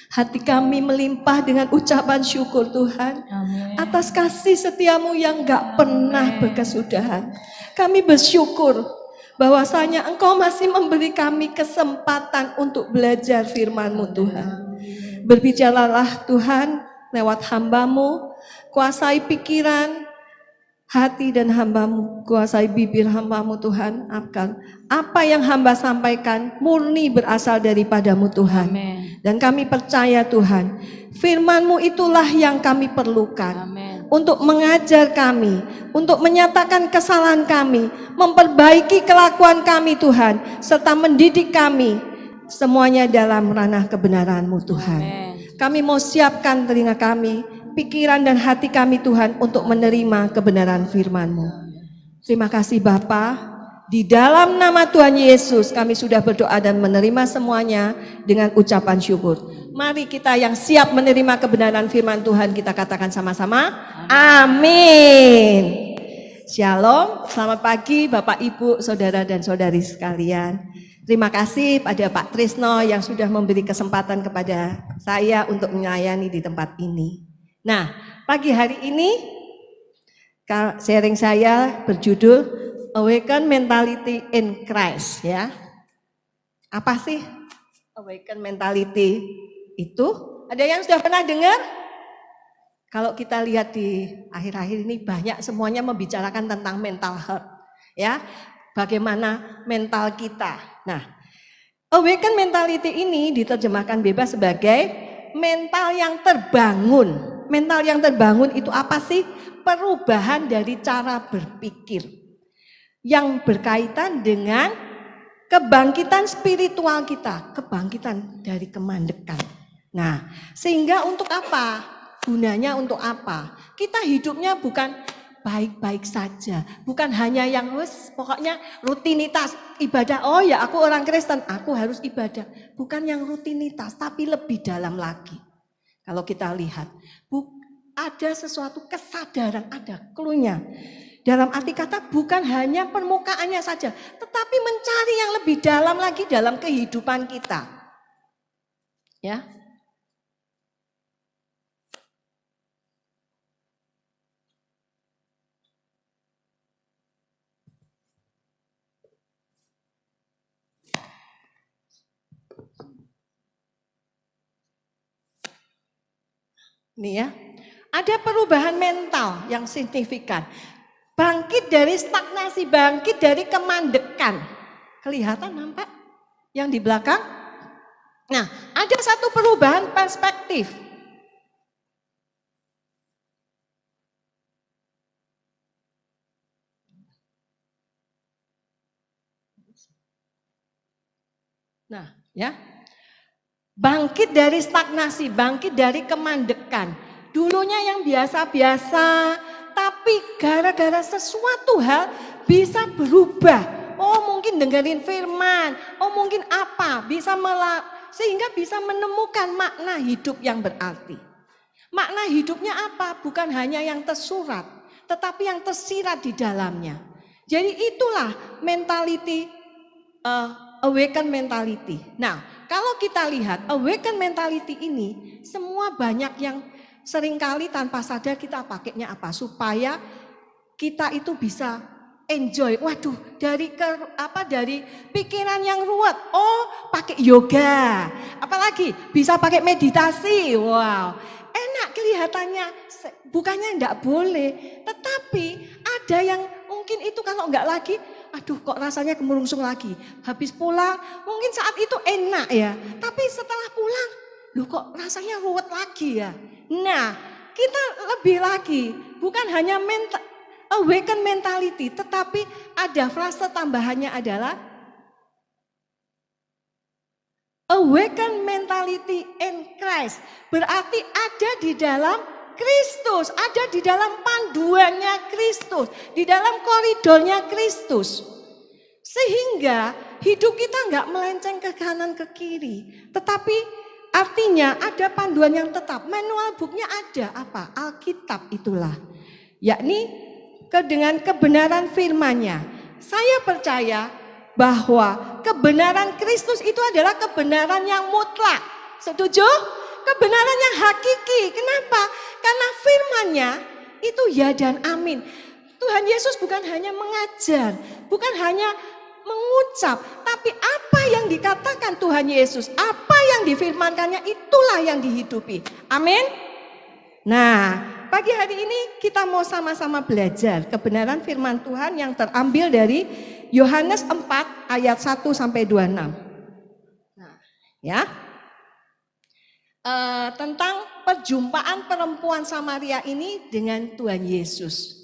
Hati kami melimpah dengan ucapan syukur Tuhan. Amin. Atas kasih setiamu yang gak pernah berkesudahan. Kami bersyukur bahwasanya Engkau masih memberi kami kesempatan untuk belajar firman-Mu Tuhan. Berbicaralah Tuhan lewat hamba-Mu, kuasai pikiran, hati dan hamba-Mu, kuasai bibir hamba-Mu Tuhan, akan apa yang hamba sampaikan murni berasal daripada-Mu Tuhan. Amin. Dan kami percaya Tuhan, firman-Mu itulah yang kami perlukan. Amin. Untuk mengajar kami, untuk menyatakan kesalahan kami, memperbaiki kelakuan kami Tuhan, serta mendidik kami, semuanya dalam ranah kebenaran-Mu Tuhan. Amin. Kami mau siapkan telinga kami, pikiran dan hati kami Tuhan untuk menerima kebenaran firman-Mu. Terima kasih Bapa. Di dalam nama Tuhan Yesus kami sudah berdoa dan menerima semuanya dengan ucapan syukur. Mari kita yang siap menerima kebenaran firman Tuhan kita katakan sama-sama. Amin. Shalom, selamat pagi Bapak Ibu, Saudara dan Saudari sekalian. Terima kasih pada Pak Trisno yang sudah memberi kesempatan kepada saya untuk melayani di tempat ini. Nah, pagi hari ini sharing saya berjudul Awaken Mentality in Christ ya. Apa sih awaken mentality itu? Ada yang sudah pernah dengar? Kalau kita lihat di akhir-akhir ini banyak semuanya membicarakan tentang mental health ya. Bagaimana mental kita. Nah, awaken mentality ini diterjemahkan bebas sebagai mental yang terbangun. Mental yang terbangun itu apa sih? Perubahan dari cara berpikir yang berkaitan dengan kebangkitan spiritual kita, kebangkitan dari kemandekan. Nah, sehingga untuk apa? Gunanya untuk apa? Kita hidupnya bukan baik-baik saja, bukan hanya yang pokoknya rutinitas ibadah. Oh ya, aku orang Kristen, aku harus ibadah. Bukan yang rutinitas, tapi lebih dalam lagi. Kalau kita lihat, ada sesuatu kesadaran, ada clue-nya. Dalam arti kata bukan hanya permukaannya saja, tetapi mencari yang lebih dalam lagi dalam kehidupan kita. Ya. Nih ya. Ada perubahan mental yang signifikan. Bangkit dari stagnasi, bangkit dari kemandekan. Kelihatan nampak yang di belakang? Nah, ada satu perubahan perspektif. Nah, ya. Bangkit dari stagnasi, bangkit dari kemandekan. Dulunya yang biasa-biasa, tapi gara-gara sesuatu hal bisa berubah. Oh mungkin dengerin firman, oh mungkin apa, sehingga bisa menemukan makna hidup yang berarti. Makna hidupnya apa? Bukan hanya yang tersurat, tetapi yang tersirat di dalamnya. Jadi itulah mentality, awaken mentality. Nah, kalau kita lihat awaken mentality ini, semua banyak yang seringkali tanpa sadar kita pakainya apa? Supaya kita itu bisa enjoy. Waduh, dari pikiran yang ruwet. Oh, pakai yoga. Apalagi bisa pakai meditasi. Wow, enak kelihatannya. Bukannya enggak boleh, tetapi ada yang mungkin itu kalau enggak lagi, aduh kok rasanya kemerungsung lagi. Habis pulang, mungkin saat itu enak ya. Tapi setelah pulang, loh kok rasanya ruwet lagi ya. Nah, kita lebih lagi, bukan hanya awaken mentality, tetapi ada frase tambahannya adalah awaken mentality in Christ. Berarti ada di dalam Kristus, ada di dalam panduannya Kristus, di dalam koridornya Kristus. Sehingga hidup kita enggak melenceng ke kanan ke kiri, tetapi artinya ada panduan yang tetap. Manual booknya ada apa? Alkitab itulah. Yakni dengan kebenaran firman-Nya. Saya percaya bahwa kebenaran Kristus itu adalah kebenaran yang mutlak. Setuju? kebenaran yang hakiki. Kenapa? Karena firman-Nya itu ya dan amin. Tuhan Yesus bukan hanya mengajar, bukan hanya mengucap, tapi apa yang dikatakan Tuhan Yesus, apa yang difirmankannya, itulah yang dihidupi. Amin. Nah, pagi hari ini kita mau sama-sama belajar kebenaran firman Tuhan yang terambil dari Yohanes 4 ayat 1 sampai 26. Nah, ya. Tentang perjumpaan perempuan Samaria ini dengan Tuhan Yesus.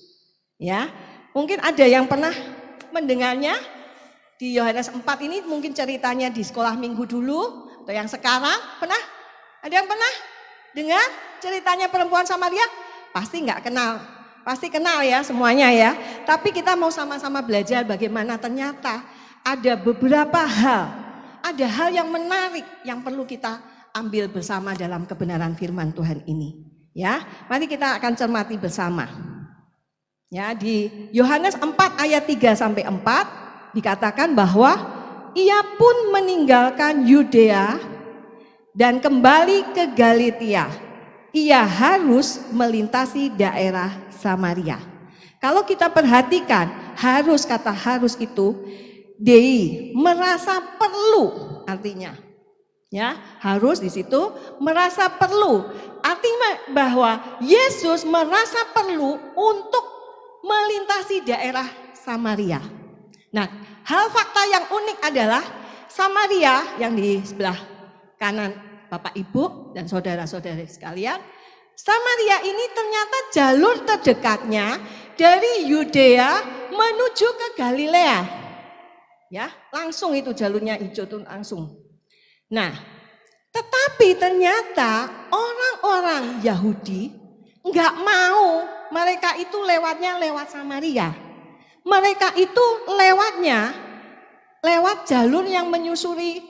Ya, mungkin ada yang pernah mendengarnya di Yohanes 4 ini, mungkin ceritanya di sekolah minggu dulu atau yang sekarang pernah? Ada yang pernah dengar ceritanya perempuan Samaria? Pasti nggak kenal, pasti kenal ya semuanya ya. Tapi kita mau sama-sama belajar bagaimana ternyata ada beberapa hal, ada hal yang menarik yang perlu kita ambil bersama dalam kebenaran firman Tuhan ini. Ya, mari kita akan cermati bersama. Ya, di Yohanes 4 ayat 3 sampai 4 dikatakan bahwa ia pun meninggalkan Yudea dan kembali ke Galitia. Ia harus melintasi daerah Samaria. Kalau kita perhatikan, harus, kata harus itu Dei merasa perlu, artinya ya, harus di situ merasa perlu. Artinya bahwa Yesus merasa perlu untuk melintasi daerah Samaria. Nah, hal fakta yang unik adalah Samaria yang di sebelah kanan Bapak Ibu dan saudara-saudari sekalian, Samaria ini ternyata jalur terdekatnya dari Yudea menuju ke Galilea. Ya, langsung itu jalurnya hijau tuh langsung. Nah, tetapi ternyata orang-orang Yahudi enggak mau mereka itu lewatnya lewat Samaria. Mereka itu lewatnya lewat jalur yang menyusuri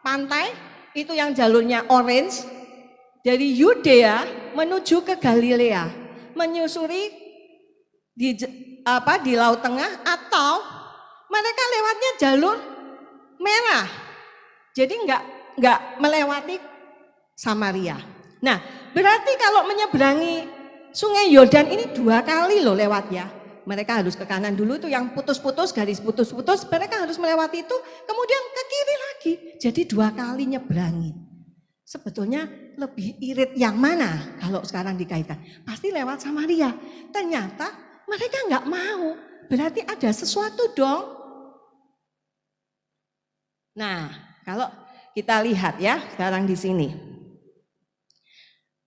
pantai, itu yang jalurnya orange dari Yudea menuju ke Galilea, menyusuri di Laut Tengah, atau mereka lewatnya jalur merah. Jadi enggak melewati Samaria. Nah, berarti kalau menyeberangi Sungai Yordan ini 2 kali loh lewatnya. Mereka harus ke kanan dulu, itu yang putus-putus, garis putus-putus, mereka harus melewati itu, kemudian ke kiri lagi. Jadi 2 kali nyebrangin. Sebetulnya lebih irit yang mana kalau sekarang dikaitkan? Pasti lewat Samaria. Ternyata mereka enggak mau. Berarti ada sesuatu dong. Nah, kalau kita lihat ya sekarang di sini.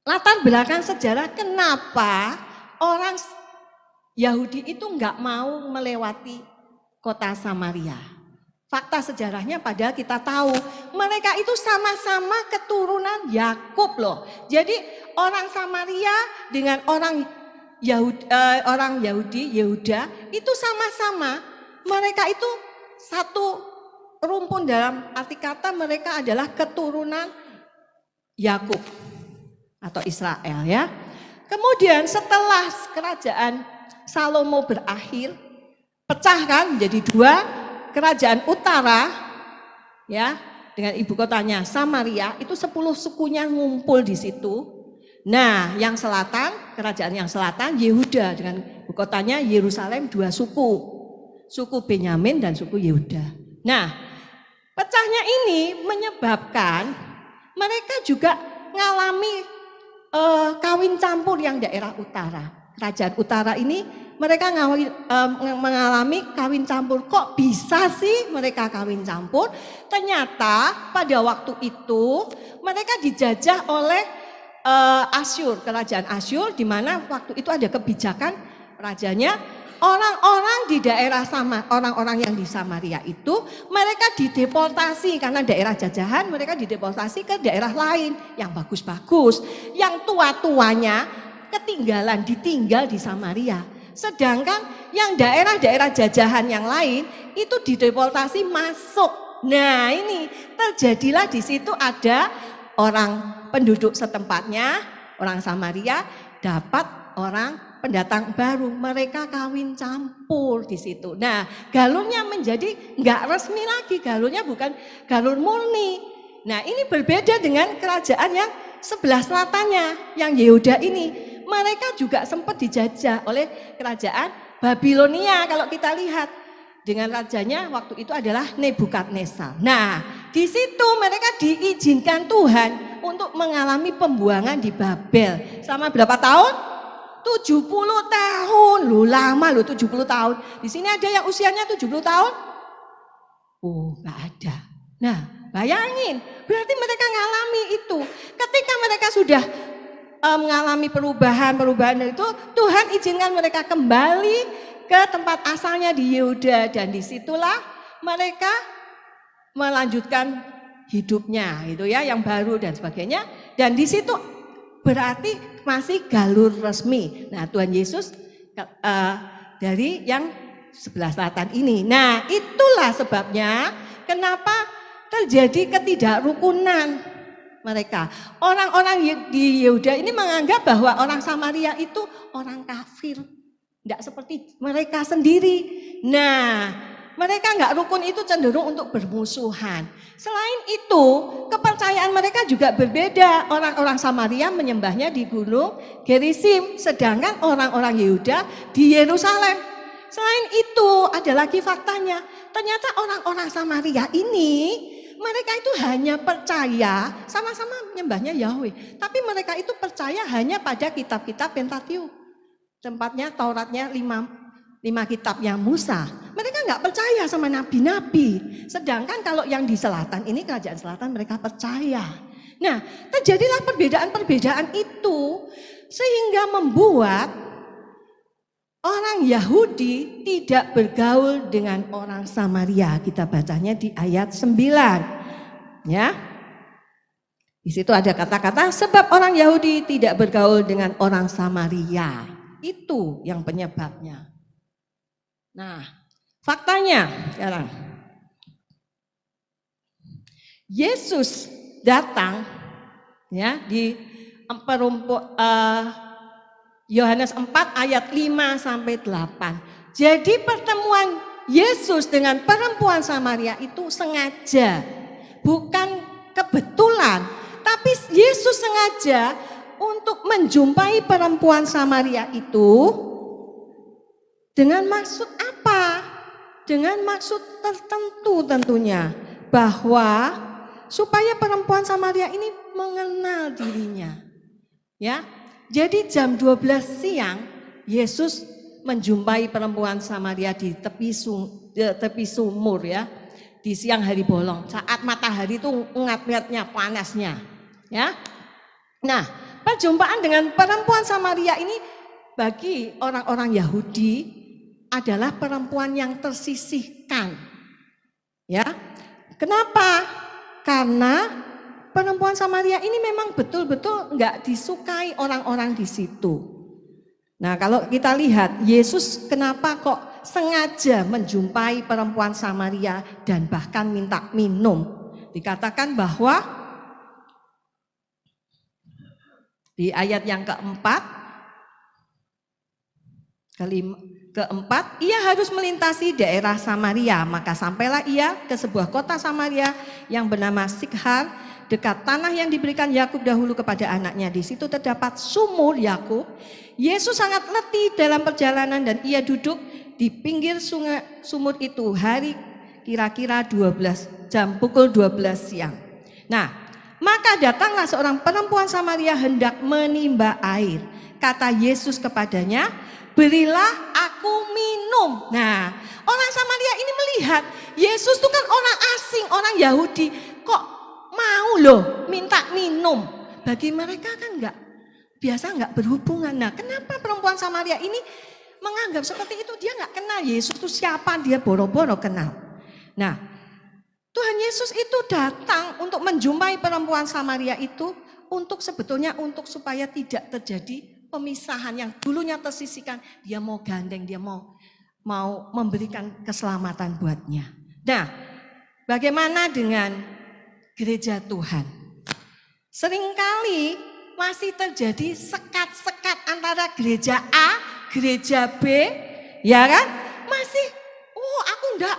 Latar belakang sejarah kenapa orang Yahudi itu enggak mau melewati kota Samaria. Fakta sejarahnya padahal kita tahu mereka itu sama-sama keturunan Yakub loh. Jadi orang Samaria dengan orang Yahudi Yehuda itu sama-sama, mereka itu satu rumpun, dalam arti kata mereka adalah keturunan Yakub atau Israel ya. Kemudian setelah kerajaan Salomo berakhir, pecah kan menjadi 2, kerajaan utara ya dengan ibu kotanya Samaria, itu 10 sukunya ngumpul di situ. Nah, yang selatan, kerajaan yang selatan Yehuda dengan ibu kotanya Yerusalem, 2 suku. Suku Benyamin dan suku Yehuda. Nah, pecahnya ini menyebabkan mereka juga mengalami kawin campur yang daerah utara. Kerajaan utara ini mereka mengalami kawin campur. Kok bisa sih mereka kawin campur? Ternyata pada waktu itu mereka dijajah oleh Asyur, kerajaan Asyur, di mana waktu itu ada kebijakan rajanya, orang-orang di daerah orang-orang yang di Samaria itu mereka dideportasi karena daerah jajahan, mereka dideportasi ke daerah lain yang bagus-bagus, yang tua-tuanya ditinggal di Samaria. Sedangkan yang daerah-daerah jajahan yang lain itu dideportasi masuk. Nah, ini terjadilah di situ ada orang penduduk setempatnya, orang Samaria dapat orang pendatang baru, mereka kawin campur di situ. Nah, galurnya menjadi enggak resmi lagi, galurnya bukan galur murni. Nah, ini berbeda dengan kerajaan yang sebelah selatannya, yang Yehuda ini. Mereka juga sempat dijajah oleh kerajaan Babilonia kalau kita lihat. Dengan rajanya waktu itu adalah Nebukadnezar. Nah, di situ mereka diizinkan Tuhan untuk mengalami pembuangan di Babel. Selama berapa tahun? 70 tahun. Loh, lama loh 70 tahun. Di sini ada yang usianya 70 tahun? Oh, enggak ada. Nah, bayangin, berarti mereka ngalami itu. Ketika mereka sudah mengalami perubahan itu, Tuhan izinkan mereka kembali ke tempat asalnya di Yehuda, dan disitulah mereka melanjutkan hidupnya itu ya, yang baru dan sebagainya. Dan di situ berarti masih galur resmi. Nah, Tuhan Yesus dari yang sebelah selatan ini. Nah, itulah sebabnya kenapa terjadi ketidakrukunan mereka. Orang-orang di Yehuda ini menganggap bahwa orang Samaria itu orang kafir. Tidak seperti mereka sendiri. Nah, mereka nggak rukun itu cenderung untuk bermusuhan. Selain itu, kepercayaan mereka juga berbeda. Orang-orang Samaria menyembahnya di gunung Gerizim, sedangkan orang-orang Yehuda di Yerusalem. Selain itu, ada lagi faktanya. Ternyata orang-orang Samaria ini, mereka itu hanya percaya, sama-sama menyembahnya Yahweh. Tapi mereka itu percaya hanya pada kitab-kitab Pentateuch. Tempatnya Tauratnya 5 kitabnya Musa. Mereka nggak percaya sama nabi-nabi. Sedangkan kalau yang di selatan ini, kerajaan selatan, mereka percaya. Nah, terjadilah perbedaan-perbedaan itu sehingga membuat orang Yahudi tidak bergaul dengan orang Samaria. Kita bacanya di ayat 9. Ya. Di situ ada kata-kata sebab orang Yahudi tidak bergaul dengan orang Samaria. Itu yang penyebabnya. Nah, faktanya sekarang Yesus datang ya di Yohanes 4 ayat 5 sampai 8. Jadi pertemuan Yesus dengan perempuan Samaria itu sengaja, bukan kebetulan, tapi Yesus sengaja untuk menjumpai perempuan Samaria itu dengan maksud apa? Dengan maksud tertentu tentunya, bahwa supaya perempuan Samaria ini mengenal dirinya. Ya. Jadi jam 12 siang Yesus menjumpai perempuan Samaria di tepi sumur ya. Di siang hari bolong, saat matahari itu ngat-ngatnya panasnya. Ya. Nah, perjumpaan dengan perempuan Samaria ini bagi orang-orang Yahudi adalah perempuan yang tersisihkan. Ya. Kenapa? Karena perempuan Samaria ini memang betul-betul enggak disukai orang-orang di situ. Nah, kalau kita lihat Yesus kenapa kok sengaja menjumpai perempuan Samaria dan bahkan minta minum. Dikatakan bahwa di ayat yang keempat, ia harus melintasi daerah Samaria, maka sampailah ia ke sebuah kota Samaria yang bernama Sikhar, dekat tanah yang diberikan Yakub dahulu kepada anaknya. Di situ terdapat sumur Yakub. Yesus sangat letih dalam perjalanan dan ia duduk di pinggir sungai sumur itu hari kira-kira 12 jam, pukul 12 siang. Nah, maka datanglah seorang perempuan Samaria hendak menimba air. Kata Yesus kepadanya, berilah aku minum. Nah, orang Samaria ini melihat Yesus itu kan orang asing, orang Yahudi, kok mau loh minta minum. Bagi mereka kan biasa berhubungan. Nah, kenapa perempuan Samaria ini menganggap seperti itu? Dia nggak kenal Yesus itu siapa, dia boro-boro kenal. Nah, Tuhan Yesus itu datang untuk menjumpai perempuan Samaria itu sebetulnya untuk supaya tidak terjadi pemisahan yang dulunya tersisihkan. Dia mau gandeng, dia mau memberikan keselamatan buatnya. Nah, bagaimana dengan gereja Tuhan? Seringkali masih terjadi sekat-sekat antara gereja A, gereja B, ya kan? Masih, aku enggak,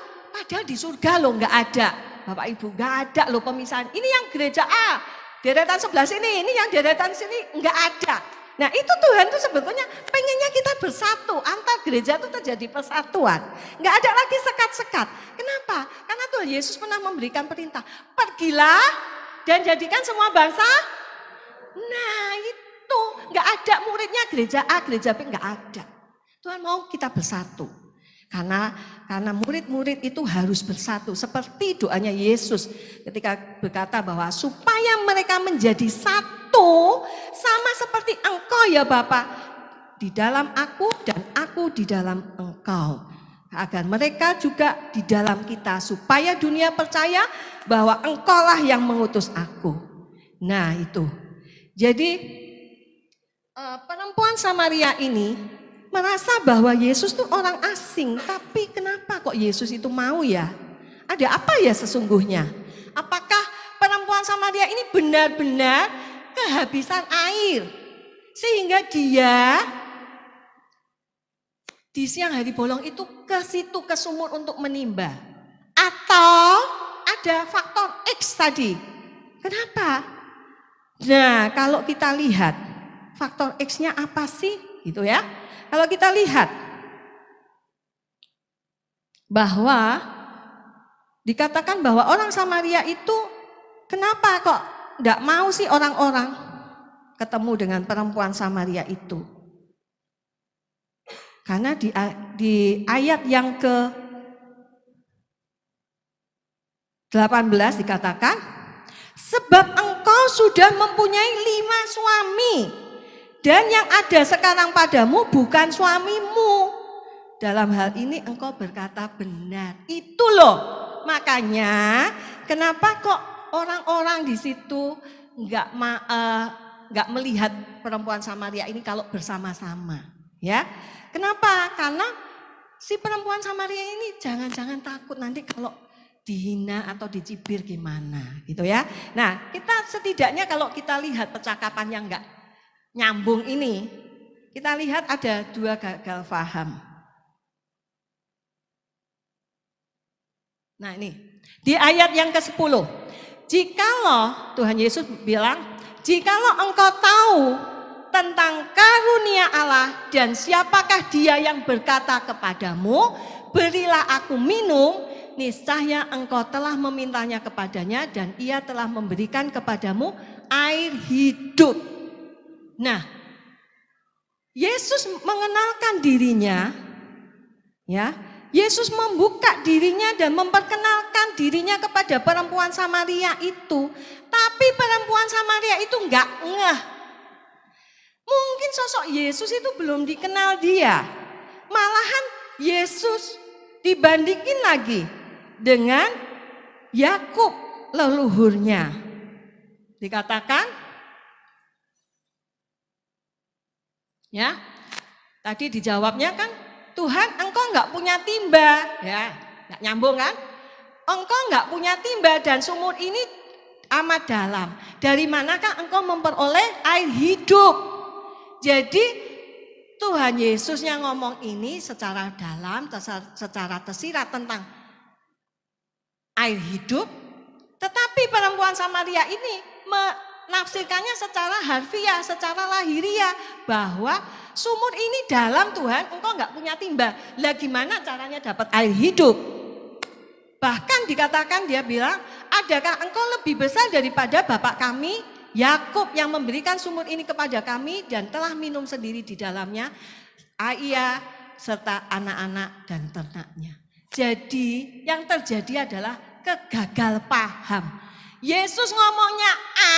Padahal di surga loh nggak ada. Bapak Ibu, nggak ada loh pemisahan. Ini yang gereja A, deretan sebelah sini, ini yang deretan sini, nggak ada. Nah itu Tuhan tuh sebetulnya pengennya kita bersatu, antar gereja itu terjadi persatuan. Nggak ada lagi sekat-sekat. Kenapa? Karena Tuhan Yesus pernah memberikan perintah, pergilah dan jadikan semua bangsa. Nah itu, nggak ada muridnya gereja A, gereja B, nggak ada. Tuhan mau kita bersatu. Karena murid-murid itu harus bersatu. Seperti doanya Yesus ketika berkata bahwa supaya mereka menjadi satu sama seperti engkau ya Bapa. Di dalam aku dan aku di dalam engkau. Agar mereka juga di dalam kita. Supaya dunia percaya bahwa engkaulah yang mengutus aku. Nah itu. Jadi perempuan Samaria ini merasa bahwa Yesus itu orang asing, tapi kenapa kok Yesus itu mau ya? Ada apa ya sesungguhnya? Apakah perempuan Samaria ini benar-benar kehabisan air sehingga dia di siang hari bolong itu ke situ ke sumur untuk menimba? Atau ada faktor X tadi? Kenapa? Nah, kalau kita lihat faktor X-nya apa sih? Gitu ya. Kalau kita lihat bahwa dikatakan bahwa orang Samaria itu kenapa kok enggak mau sih orang-orang ketemu dengan perempuan Samaria itu? Karena di ayat yang ke-18 dikatakan, sebab engkau sudah mempunyai 5 suami. Dan yang ada sekarang padamu bukan suamimu. Dalam hal ini engkau berkata benar. Itu loh. Makanya kenapa kok orang-orang di situ enggak melihat perempuan Samaria ini kalau bersama-sama, ya? Kenapa? Karena si perempuan Samaria ini jangan-jangan takut nanti kalau dihina atau dicibir gimana, gitu ya. Nah, kita setidaknya kalau kita lihat percakapan yang enggak nyambung ini, kita lihat ada 2 gagal paham. Nah ini, di ayat yang ke-10, jikalau Tuhan Yesus bilang, jikalau engkau tahu tentang karunia Allah dan siapakah dia yang berkata kepadamu, berilah aku minum, niscaya engkau telah memintanya kepadanya dan ia telah memberikan kepadamu air hidup. Nah, Yesus mengenalkan dirinya, ya. Yesus membuka dirinya dan memperkenalkan dirinya kepada perempuan Samaria itu. Tapi perempuan Samaria itu enggak ngeh. Mungkin sosok Yesus itu belum dikenal dia. Malahan Yesus dibandingin lagi dengan Yakub leluhurnya. Dikatakan, ya, tadi dijawabnya kan, Tuhan engkau enggak punya timba, ya, enggak nyambung kan? Engkau enggak punya timba dan sumur ini amat dalam. Dari manakah engkau memperoleh air hidup? Jadi Tuhan Yesus yang ngomong ini secara dalam, secara tersirat tentang air hidup. Tetapi perempuan Samaria ini menafsirkannya secara harfiah, secara lahiriah, bahwa sumur ini dalam Tuhan, engkau enggak punya timba. Lah gimana caranya dapat air hidup? Bahkan dikatakan dia bilang, adakah engkau lebih besar daripada bapak kami Yakub yang memberikan sumur ini kepada kami dan telah minum sendiri di dalamnya, ia serta anak-anak dan ternaknya. Jadi yang terjadi adalah kegagal paham. Yesus ngomongnya A,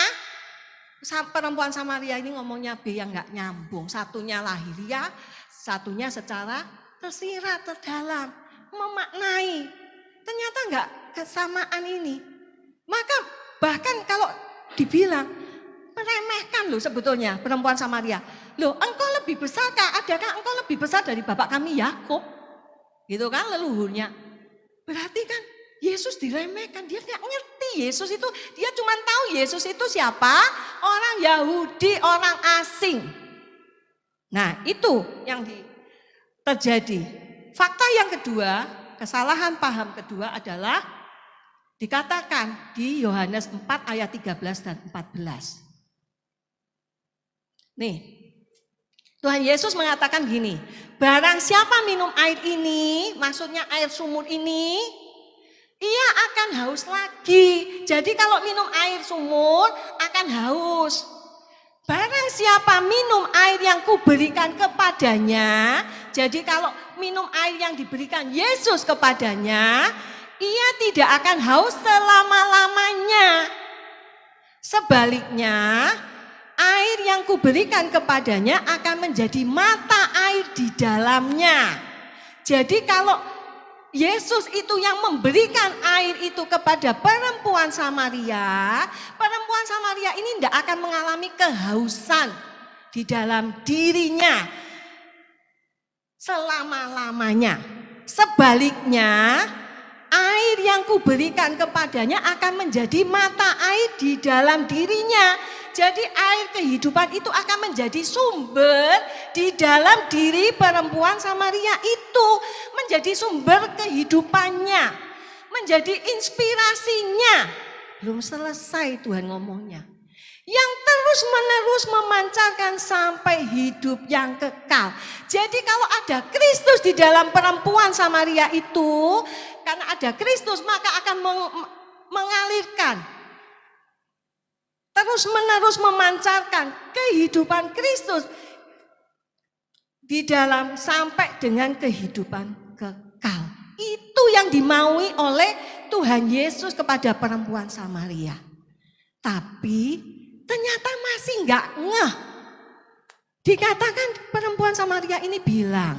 perempuan Samaria ini ngomongnya B yang enggak nyambung. Satunya lahiriah, satunya secara tersirat, terdalam, memaknai. Ternyata enggak kesamaan ini. Maka bahkan kalau dibilang meremehkan loh sebetulnya perempuan Samaria. Loh, engkau lebih besarkah? Adakah engkau lebih besar dari bapak kami Yakub? Gitu kan leluhurnya. Berarti kan Yesus diremehkan, dia nggak ngerti Yesus itu, dia cuma tahu Yesus itu siapa? Orang Yahudi, orang asing. Nah itu yang terjadi. Fakta yang kedua, kesalahan paham kedua adalah dikatakan di Yohanes 4 ayat 13 dan 14. Nih, Tuhan Yesus mengatakan gini, barang siapa minum air ini, maksudnya air sumur ini, ia akan haus lagi. Jadi kalau minum air sumur akan haus. Barang siapa minum air yang kuberikan kepadanya, jadi kalau minum air yang diberikan Yesus kepadanya, ia tidak akan haus selama-lamanya. Sebaliknya, air yang kuberikan kepadanya akan menjadi mata air di dalamnya. Jadi kalau Yesus itu yang memberikan air itu kepada perempuan Samaria ini tidak akan mengalami kehausan di dalam dirinya selama-lamanya. Sebaliknya, air yang kuberikan kepadanya akan menjadi mata air di dalam dirinya. Jadi air kehidupan itu akan menjadi sumber di dalam diri perempuan Samaria itu. Menjadi sumber kehidupannya. Menjadi inspirasinya. Belum selesai Tuhan ngomongnya. Yang terus-menerus memancarkan sampai hidup yang kekal. Jadi kalau ada Kristus di dalam perempuan Samaria itu, karena ada Kristus maka akan mengalirkan, terus-menerus memancarkan kehidupan Kristus di dalam sampai dengan kehidupan kekal. Itu yang dimaui oleh Tuhan Yesus kepada perempuan Samaria. Tapi ternyata masih enggak ngeh. Dikatakan perempuan Samaria ini bilang,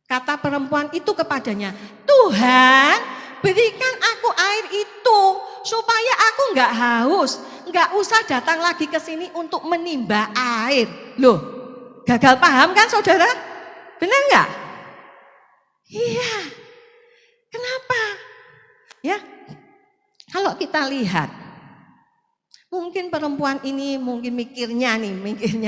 kata perempuan itu kepadanya, Tuhan berikan aku air itu supaya aku enggak haus. Enggak usah datang lagi ke sini untuk menimba air. Loh, gagal paham kan saudara? Benar enggak? Iya. Kenapa? Ya, kalau kita lihat, mungkin perempuan ini, mikirnya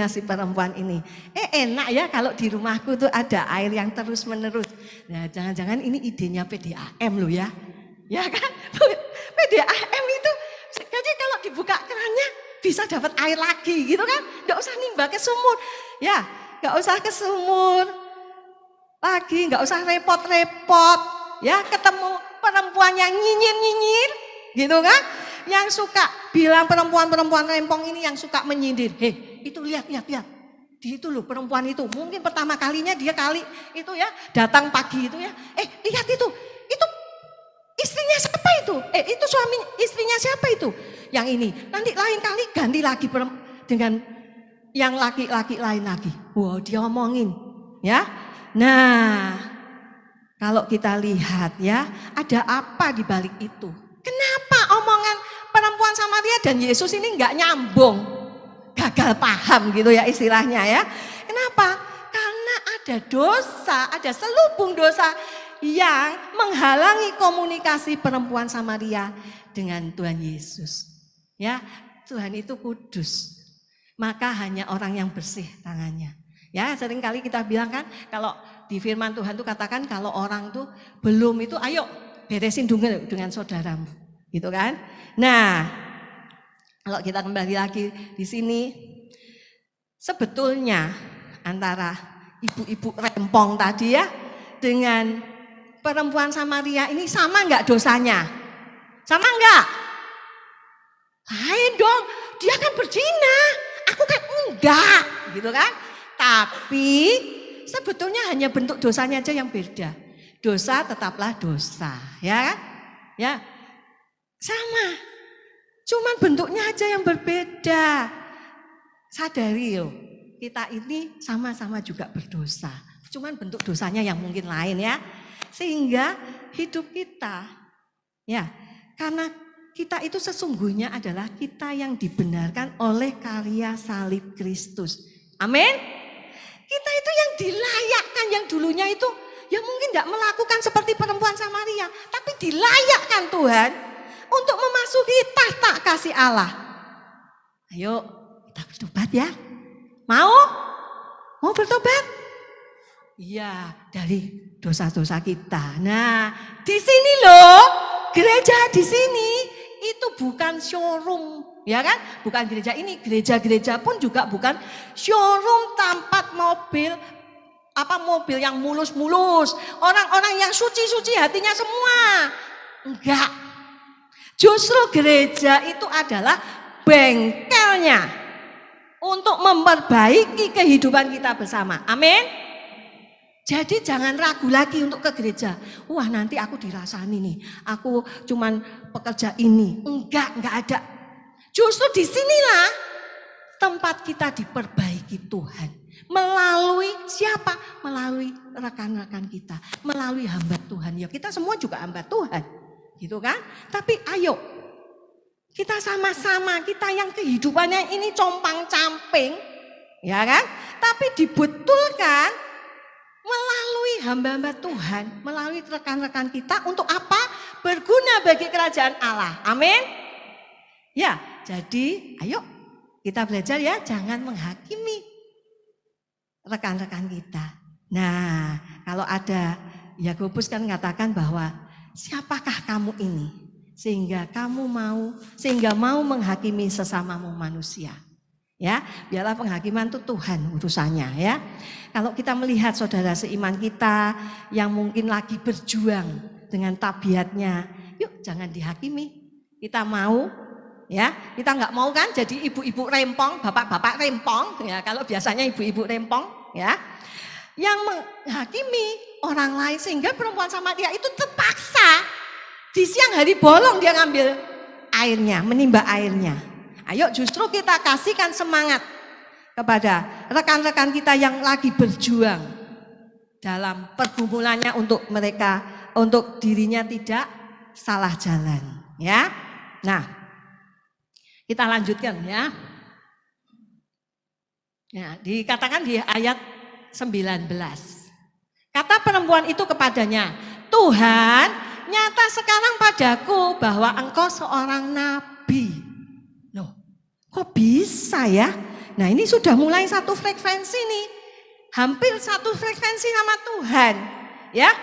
si perempuan ini. Enak ya kalau di rumahku tuh ada air yang terus menerus. Nah, jangan-jangan ini idenya PDAM loh ya. Ya kan? PDAM itu, jadi kalau dibuka kerannya bisa dapat air lagi gitu kan. Nggak usah nimba ke sumur. Ya, nggak usah ke sumur lagi, nggak usah repot-repot. Ya, ketemu perempuan yang nyinyir-nyinyir gitu kan. Yang suka bilang perempuan-perempuan rempong ini yang suka menyindir. Hei, itu lihat. Di itu loh perempuan itu. Mungkin pertama kalinya dia kali itu ya datang pagi itu ya. Lihat itu istrinya siapa itu? Itu suami istrinya siapa itu? Yang ini. Nanti lain kali ganti lagi dengan yang laki-laki lain lagi. Wow, dia omongin ya. Nah, kalau kita lihat ya, ada apa di balik itu? Kenapa omongan perempuan Samaria dan Yesus ini enggak nyambung? Gagal paham gitu ya istilahnya ya. Kenapa? Karena ada dosa, ada selubung dosa yang menghalangi komunikasi perempuan Samaria dengan Tuhan Yesus. Ya, Tuhan itu kudus. Maka hanya orang yang bersih tangannya. Ya, seringkali kita bilang kan kalau di firman Tuhan tuh katakan kalau orang tuh belum itu ayo beresin dengan saudaramu. Gitu kan? Nah, kalau kita kembali lagi di sini, sebetulnya antara ibu-ibu rempong tadi ya dengan perempuan Samaria ini sama enggak dosanya? Sama enggak? Lain dong, dia kan berzina, aku kan enggak, gitu kan? Tapi sebetulnya hanya bentuk dosanya aja yang beda. Dosa tetaplah dosa, ya kan? Ya. Sama, cuman bentuknya aja yang berbeda. Sadari loh, kita ini sama-sama juga berdosa. Cuman bentuk dosanya yang mungkin lain ya. Sehingga hidup kita, ya karena kita itu sesungguhnya adalah kita yang dibenarkan oleh karya salib Kristus. Amin. Kita itu yang dilayakkan, yang dulunya itu ya mungkin tidak melakukan seperti perempuan Samaria. Tapi dilayakkan Tuhan untuk memasuki tahta kasih Allah. Ayo kita bertobat ya. Mau? Mau bertobat? Iya, dari dosa-dosa kita. Nah, di sini loh, gereja di sini itu bukan showroom, ya kan? Bukan gereja ini, gereja-gereja pun juga bukan showroom tempat mobil yang mulus-mulus, orang-orang yang suci-suci hatinya semua. Enggak. Justru gereja itu adalah bengkelnya untuk memperbaiki kehidupan kita bersama. Amin. Jadi jangan ragu lagi untuk ke gereja. Wah, nanti aku dirasani nih. Aku cuman pekerja ini. Enggak ada. Justru disinilah tempat kita diperbaiki Tuhan. Melalui siapa? Melalui rekan-rekan kita. Melalui hamba Tuhan. Ya kita semua juga hamba Tuhan. Gitu kan? Tapi ayo. Kita sama-sama. Kita yang kehidupannya ini compang-camping. Ya kan? Tapi dibetulkan melalui hamba-hamba Tuhan. Melalui rekan-rekan kita. Untuk apa? Berguna bagi kerajaan Allah. Amin. Ya, jadi ayo kita belajar ya. Jangan menghakimi rekan-rekan kita. Nah, kalau ada Yakobus kan mengatakan bahwa siapakah kamu ini sehingga mau menghakimi sesamamu manusia. Ya, biarlah penghakiman itu Tuhan urusannya ya. Kalau kita melihat saudara seiman kita yang mungkin lagi berjuang dengan tabiatnya, yuk jangan dihakimi. Kita mau ya, kita nggak mau kan jadi ibu-ibu rempong, bapak-bapak rempong ya. Kalau biasanya ibu-ibu rempong ya, yang menghakimi orang lain sehingga perempuan Samaria itu terpaksa di siang hari bolong dia ngambil airnya, menimba airnya. Ayo justru kita kasihkan semangat kepada rekan-rekan kita yang lagi berjuang dalam pergumulannya untuk mereka, untuk dirinya tidak salah jalan ya. Nah, kita lanjutkan ya. Nah, dikatakan di ayat 19. Kata perempuan itu kepadanya, Tuhan, nyata sekarang padaku bahwa engkau seorang nabi. Loh, kok bisa ya? Nah, ini sudah mulai satu frekuensi nih. Hampir satu frekuensi sama Tuhan. Ya.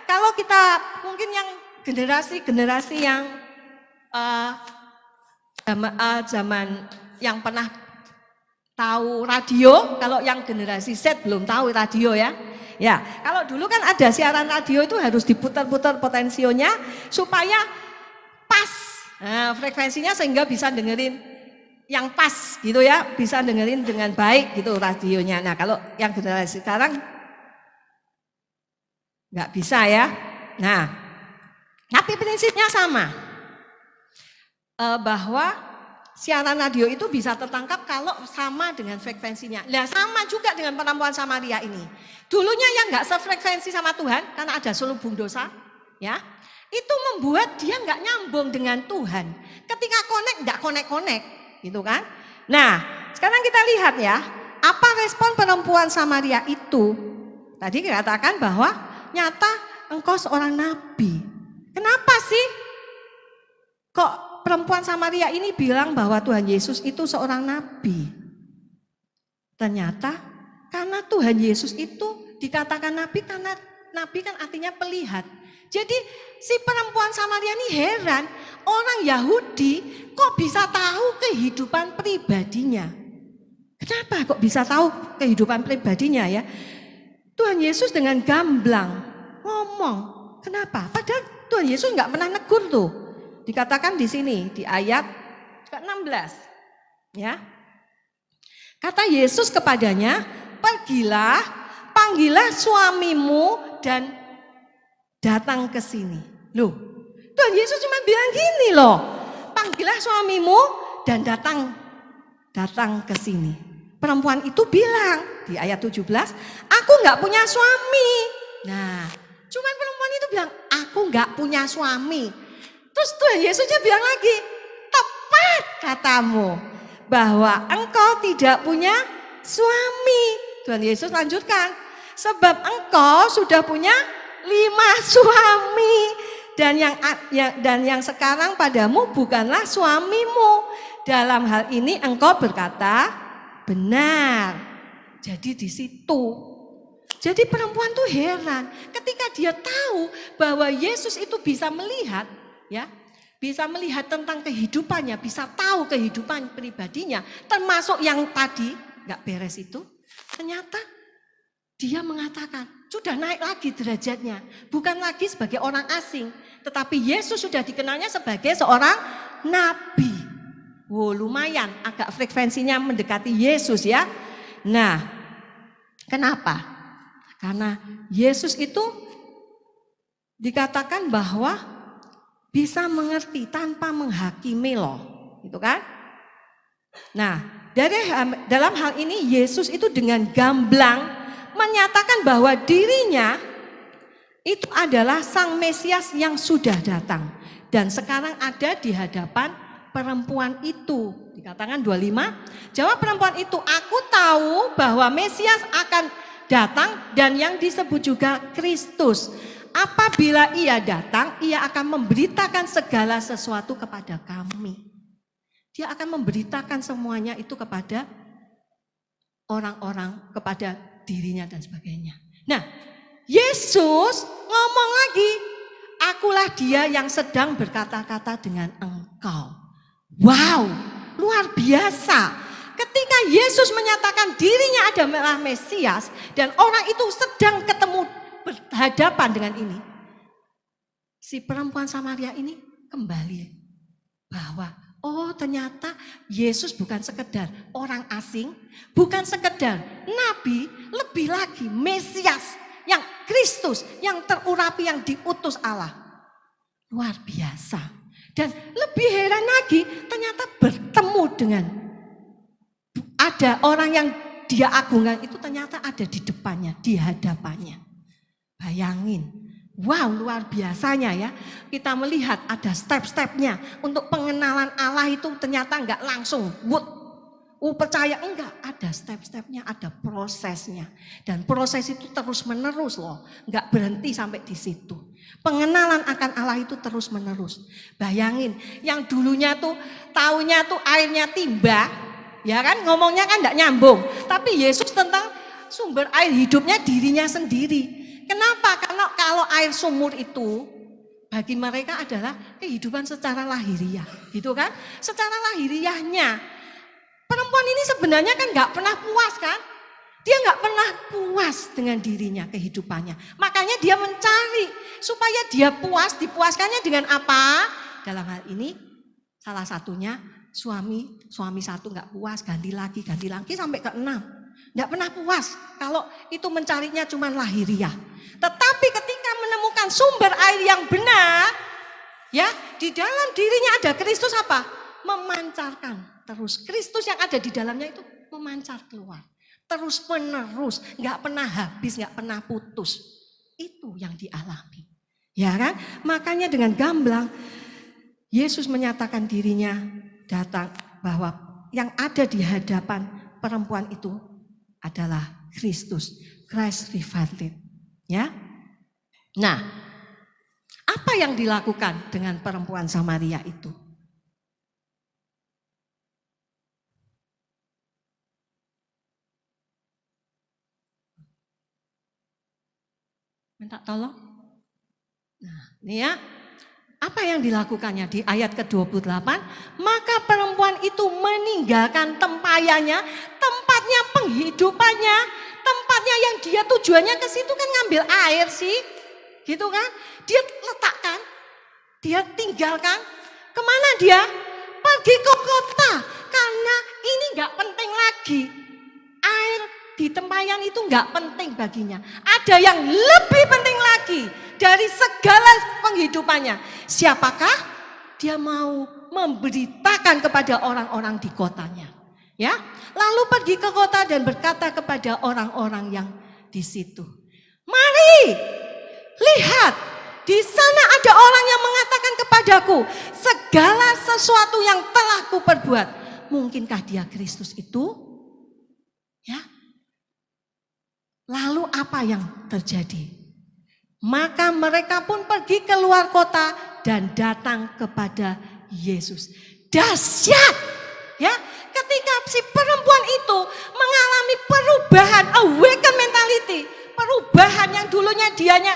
Kalau kita mungkin yang generasi-generasi yang zaman yang pernah tahu radio, kalau yang generasi Z belum tahu radio ya. Ya, kalau dulu kan ada siaran radio itu harus diputar-putar potensionya supaya pas frekuensinya sehingga bisa dengerin yang pas gitu ya, bisa dengerin dengan baik gitu radionya. Nah, kalau yang generasi sekarang nggak bisa ya. Nah, tapi prinsipnya sama. Bahwa siaran radio itu bisa tertangkap kalau sama dengan frekuensinya. Nah, sama juga dengan perempuan Samaria ini. Dulunya yang nggak sefrekuensi sama Tuhan karena ada selubung dosa, ya. Itu membuat dia nggak nyambung dengan Tuhan. Ketika connect nggak connect, gitu kan? Nah, sekarang kita lihat ya, apa respon perempuan Samaria itu? Tadi dikatakan bahwa nyata engkau seorang nabi. Kenapa sih? Kok perempuan Samaria ini bilang bahwa Tuhan Yesus itu seorang nabi? Ternyata karena Tuhan Yesus itu dikatakan nabi karena nabi kan artinya pelihat. Jadi si perempuan Samaria ini heran, orang Yahudi kok bisa tahu kehidupan pribadinya? Kenapa kok bisa tahu kehidupan pribadinya ya? Tuhan Yesus dengan gamblang ngomong, kenapa? Padahal Tuhan Yesus nggak pernah negur tuh. Dikatakan di sini di ayat ke-16 ya. Kata Yesus kepadanya, pergilah, panggillah suamimu dan datang ke sini. Loh, Tuhan Yesus cuma bilang gini loh, panggillah suamimu dan datang ke sini. Perempuan itu bilang di ayat 17, aku nggak punya suami. Nah, cuman perempuan itu bilang, aku nggak punya suami. Terus Tuhan Yesusnya bilang lagi, tepat katamu bahwa engkau tidak punya suami. Tuhan Yesus lanjutkan, sebab engkau sudah punya 5 suami dan yang sekarang padamu bukanlah suamimu. Dalam hal ini engkau berkata benar. Jadi di situ Jadi perempuan tuh heran ketika dia tahu bahwa Yesus itu bisa melihat, ya, bisa melihat tentang kehidupannya, bisa tahu kehidupan pribadinya, termasuk yang tadi nggak beres itu. Ternyata dia mengatakan sudah naik lagi derajatnya, bukan lagi sebagai orang asing, tetapi Yesus sudah dikenalnya sebagai seorang nabi. Wow, lumayan, agak frekuensinya mendekati Yesus ya. Nah, kenapa? Karena Yesus itu dikatakan bahwa bisa mengerti tanpa menghakimi loh, gitu kan? Nah, dalam hal ini Yesus itu dengan gamblang menyatakan bahwa dirinya itu adalah Sang Mesias yang sudah datang dan sekarang ada di hadapan perempuan itu. Dikatakan 25, jawab perempuan itu, aku tahu bahwa Mesias akan datang dan yang disebut juga Kristus. Apabila ia datang, ia akan memberitakan segala sesuatu kepada kami. Dia akan memberitakan semuanya itu kepada orang-orang, kepada dirinya dan sebagainya. Nah, Yesus ngomong lagi, akulah dia yang sedang berkata-kata dengan engkau. Wow, luar biasa. Ketika Yesus menyatakan dirinya adalah Mesias dan orang itu sedang ketemu berhadapan dengan ini, si perempuan Samaria ini kembali bahwa oh ternyata Yesus bukan sekedar orang asing, bukan sekedar nabi, lebih lagi Mesias yang Kristus, yang terurapi, yang diutus Allah. Luar biasa. Dan lebih heran lagi ternyata bertemu dengan ada orang yang dia agungkan itu ternyata ada di depannya, di hadapannya. Bayangin. Wow, luar biasanya ya. Kita melihat ada step-stepnya. Untuk pengenalan Allah itu ternyata enggak langsung percaya, enggak. Ada step-stepnya, ada prosesnya. Dan proses itu terus menerus loh. Enggak berhenti sampai di situ. Pengenalan akan Allah itu terus menerus. Bayangin, yang dulunya tuh taunya tuh airnya timba, ya kan, ngomongnya kan enggak nyambung. Tapi Yesus tentang sumber air hidupnya dirinya sendiri. Kenapa? Karena kalau air sumur itu bagi mereka adalah kehidupan secara lahiriah, gitu kan? Secara lahiriahnya perempuan ini sebenarnya kan nggak pernah puas kan? Dia nggak pernah puas dengan dirinya, kehidupannya. Makanya dia mencari supaya dia puas, dipuaskannya dengan apa? Dalam hal ini salah satunya suami satu nggak puas, ganti lagi sampai ke 6. Nggak pernah puas kalau itu mencarinya cuma lahiriah. Tetapi ketika menemukan sumber air yang benar, ya di dalam dirinya ada Kristus apa? Memancarkan terus. Kristus yang ada di dalamnya itu memancar keluar. Terus menerus, nggak pernah habis, nggak pernah putus. Itu yang dialami. Ya kan? Makanya dengan gamblang Yesus menyatakan dirinya datang bahwa yang ada di hadapan perempuan itu adalah Kristus, Christ revealed. Ya. Nah, apa yang dilakukan dengan perempuan Samaria itu? Minta tolong. Nah, ini ya. Apa yang dilakukannya di ayat ke-28? Maka perempuan itu meninggalkan tempayannya, tempatnya penghidupannya, tempatnya yang dia tujuannya ke situ kan ngambil air sih. Gitu kan? Dia letakkan, dia tinggalkan. Kemana dia? Pergi ke kota. Karena ini gak penting lagi. Air di tempayan itu gak penting baginya. Ada yang lebih penting lagi dari segala penghidupannya. Siapakah? Dia mau memberitakan kepada orang-orang di kotanya. Ya, lalu pergi ke kota dan berkata kepada orang-orang yang di situ, mari lihat, di sana ada orang yang mengatakan kepadaku segala sesuatu yang telah kuperbuat. Mungkinkah dia Kristus itu? Ya. Lalu apa yang terjadi? Maka mereka pun pergi keluar kota dan datang kepada Yesus. Dahsyat, ya. Ketika si perempuan itu mengalami perubahan, awaken mentality, perubahan yang dulunya dianya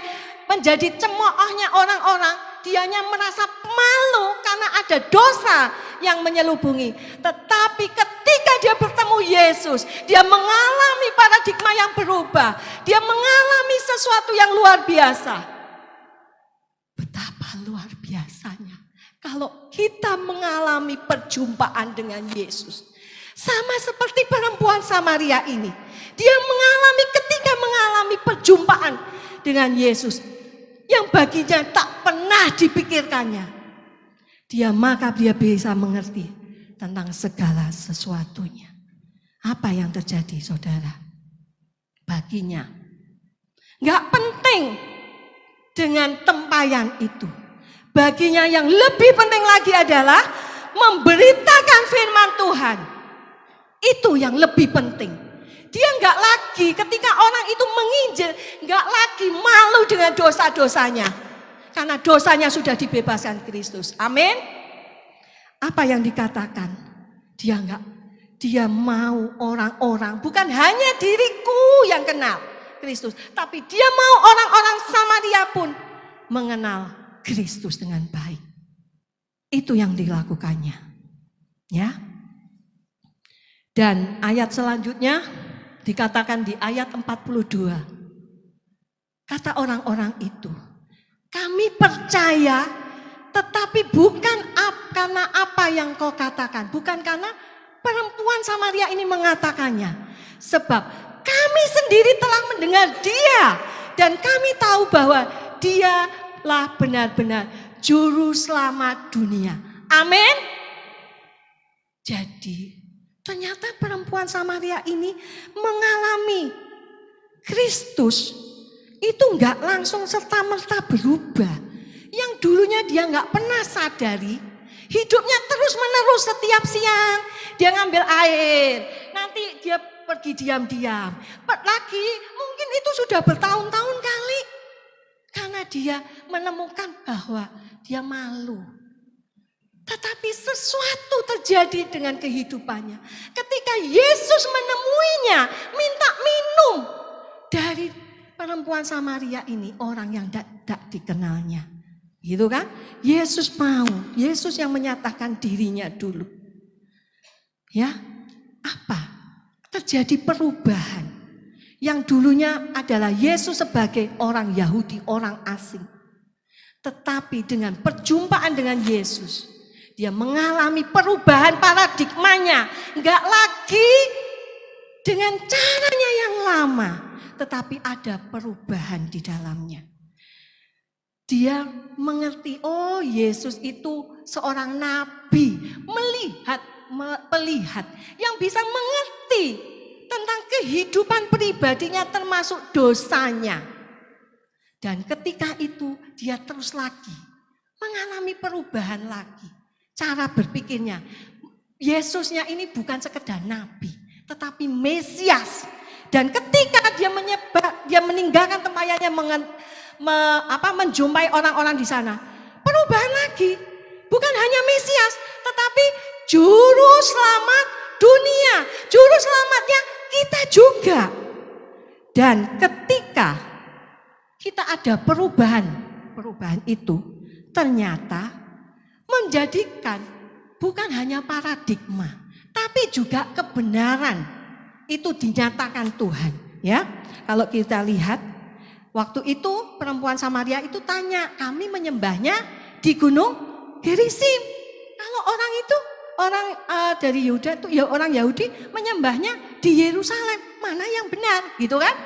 menjadi cemoohnya orang-orang, dianya merasa malu karena ada dosa yang menyelubungi. Tetapi ketika dia bertemu Yesus, dia mengalami paradigma yang berubah. Dia mengalami sesuatu yang luar biasa. Betapa luar biasanya kalau kita mengalami perjumpaan dengan Yesus. Sama seperti perempuan Samaria ini. Dia ketika mengalami perjumpaan dengan Yesus yang baginya tak pernah dipikirkannya. Maka dia bisa mengerti tentang segala sesuatunya. Apa yang terjadi, saudara? Baginya gak penting dengan tempayan itu. Baginya yang lebih penting lagi adalah memberitakan firman Tuhan. Itu yang lebih penting. Dia enggak lagi ketika orang itu menginjil, enggak lagi malu dengan dosa-dosanya. Karena dosanya sudah dibebaskan Kristus. Amin. Apa yang dikatakan? Dia mau orang-orang, bukan hanya diriku yang kenal Kristus, tapi dia mau orang-orang Samaria pun mengenal Kristus dengan baik. Itu yang dilakukannya. Ya. Dan ayat selanjutnya dikatakan di ayat 42. Kata orang-orang itu, kami percaya tetapi bukan karena apa yang kau katakan. Bukan karena perempuan Samaria ini mengatakannya. Sebab kami sendiri telah mendengar dia. Dan kami tahu bahwa dialah benar-benar juru selamat dunia. Amin. Jadi ternyata perempuan Samaria ini mengalami Kristus itu enggak langsung serta-merta berubah. Yang dulunya dia enggak pernah sadari, hidupnya terus-menerus setiap siang dia ngambil air, nanti dia pergi diam-diam. Lagi mungkin itu sudah bertahun-tahun kali. Karena dia menemukan bahwa dia malu. Tetapi sesuatu terjadi dengan kehidupannya. Ketika Yesus menemuinya, minta minum dari perempuan Samaria ini, orang yang tidak dikenalnya. Gitu kan? Yesus mau, Yesus yang menyatakan dirinya dulu. Ya, apa? Terjadi perubahan. Yang dulunya adalah Yesus sebagai orang Yahudi, orang asing. Tetapi dengan perjumpaan dengan Yesus, dia mengalami perubahan paradigmanya. Enggak lagi dengan caranya yang lama, tetapi ada perubahan di dalamnya. Dia mengerti, oh Yesus itu seorang nabi, pelihat yang bisa mengerti tentang kehidupan pribadinya termasuk dosanya. Dan ketika itu dia terus lagi mengalami perubahan lagi. Cara berpikirnya, Yesusnya ini bukan sekedar nabi, tetapi Mesias. Dan ketika dia meninggalkan tempayannya menjumpai orang-orang di sana, perubahan lagi. Bukan hanya Mesias, tetapi juru selamat dunia. Juru selamatnya kita juga. Dan ketika kita ada perubahan itu ternyata menjadikan bukan hanya paradigma, tapi juga kebenaran itu dinyatakan Tuhan. Ya, kalau kita lihat waktu itu perempuan Samaria itu tanya, kami menyembahnya di gunung Gerizim. Kalau orang itu dari Yuda itu ya orang Yahudi menyembahnya di Yerusalem. Mana yang benar, gitu kan?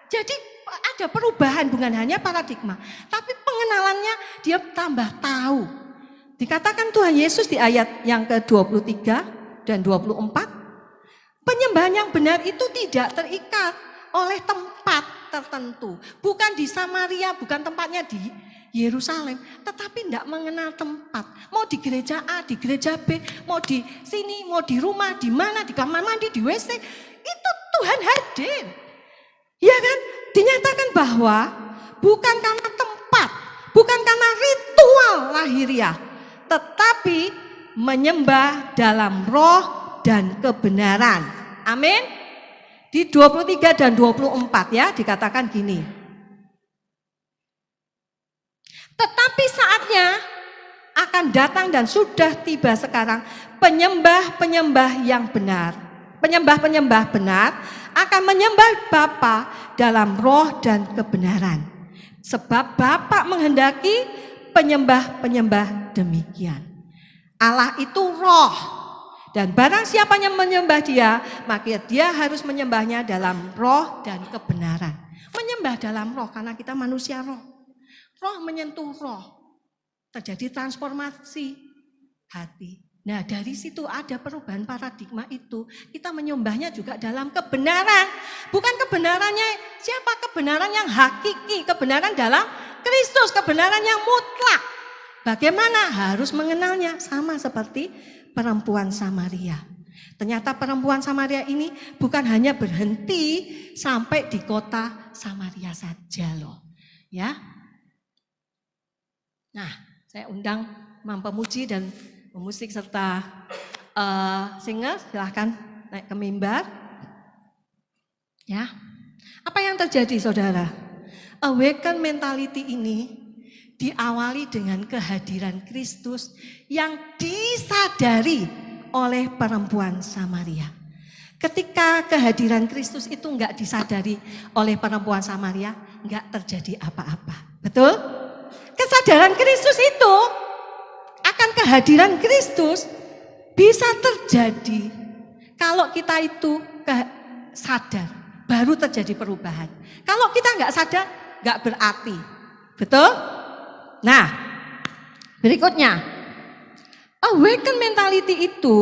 Jadi ada perubahan, bukan hanya paradigma, tapi pengenalannya dia tambah tahu. Dikatakan Tuhan Yesus di ayat yang ke-23 dan 24, penyembahan yang benar itu tidak terikat oleh tempat tertentu. Bukan di Samaria, bukan tempatnya di Yerusalem, tetapi tidak mengenal tempat. Mau di gereja A, di gereja B, mau di sini, mau di rumah, di mana, di kamar mandi, di WC, itu Tuhan hadir. Ya kan? Dinyatakan bahwa bukan karena tempat, bukan karena ritual lahiriah, tetapi menyembah dalam roh dan kebenaran. Amin. Di 23 dan 24 ya dikatakan gini. Tetapi saatnya akan datang dan sudah tiba sekarang penyembah-penyembah yang benar. Penyembah-penyembah benar akan menyembah Bapa dalam roh dan kebenaran. Sebab Bapa menghendaki penyembah-penyembah demikian. Allah itu roh. Dan barang siapa yang menyembah dia, maka dia harus menyembahnya dalam roh dan kebenaran. Menyembah dalam roh karena kita manusia roh. Roh menyentuh roh. Terjadi transformasi hati. Nah dari situ ada perubahan paradigma itu. Kita menyembahnya juga dalam kebenaran. Bukan kebenarannya siapa, kebenaran yang hakiki. Kebenaran dalam Kristus, kebenaran yang mutlak. Bagaimana? Harus mengenalnya sama seperti perempuan Samaria. Ternyata perempuan Samaria ini bukan hanya berhenti sampai di kota Samaria saja loh. Ya. Nah, saya undang pemuji dan pemusik serta singer, silahkan naik ke mimbar. Ya. Apa yang terjadi saudara? Awaken mentality ini diawali dengan kehadiran Kristus yang disadari oleh perempuan Samaria. Ketika kehadiran Kristus itu enggak disadari oleh perempuan Samaria, enggak terjadi apa-apa. Betul? Kesadaran Kristus itu akan kehadiran Kristus bisa terjadi kalau kita itu sadar, baru terjadi perubahan. Kalau kita enggak sadar, enggak berarti. Betul? Nah, berikutnya, awaken mentality itu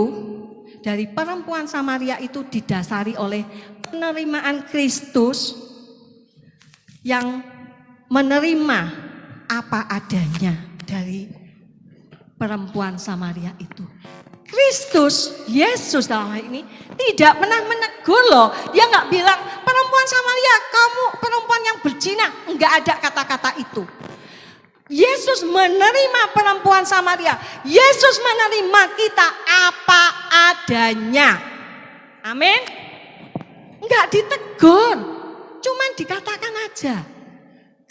dari perempuan Samaria itu didasari oleh penerimaan Kristus yang menerima apa adanya dari perempuan Samaria itu. Kristus, Yesus dalam hal ini tidak pernah menegur loh. Dia nggak bilang perempuan Samaria kamu perempuan yang berzina, nggak ada kata-kata itu. Yesus menerima perempuan Samaria. Yesus menerima kita apa adanya. Amin. Enggak ditegur, cuman dikatakan aja.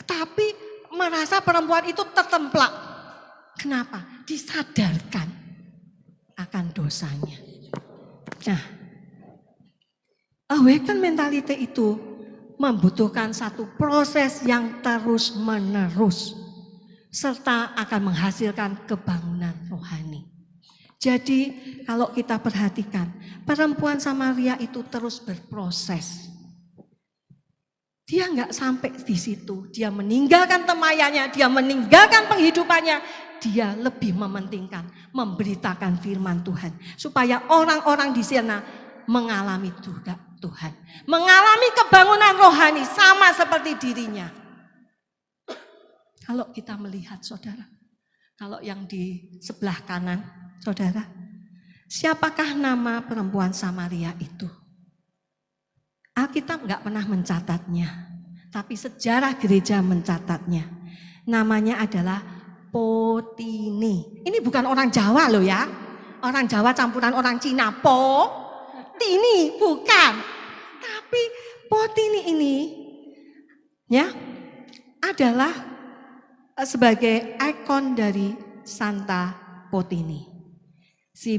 Tapi merasa perempuan itu tertemplak. Kenapa? Disadarkan akan dosanya. Nah, awaken mentality itu membutuhkan satu proses yang terus menerus, serta akan menghasilkan kebangunan rohani. Jadi kalau kita perhatikan, perempuan Samaria itu terus berproses. Dia enggak sampai di situ, dia meninggalkan temayanya, dia meninggalkan penghidupannya, dia lebih mementingkan memberitakan firman Tuhan. Supaya orang-orang di sana mengalami juga Tuhan. Mengalami kebangunan rohani sama seperti dirinya. Kalau kita melihat saudara, kalau yang di sebelah kanan saudara, siapakah nama perempuan Samaria itu? Alkitab enggak pernah mencatatnya, tapi sejarah gereja mencatatnya. Namanya adalah Potini. Ini bukan orang Jawa loh ya, orang Jawa campuran orang Cina. Potini bukan, tapi Potini ini ya adalah sebagai ikon dari Santa Potini. Si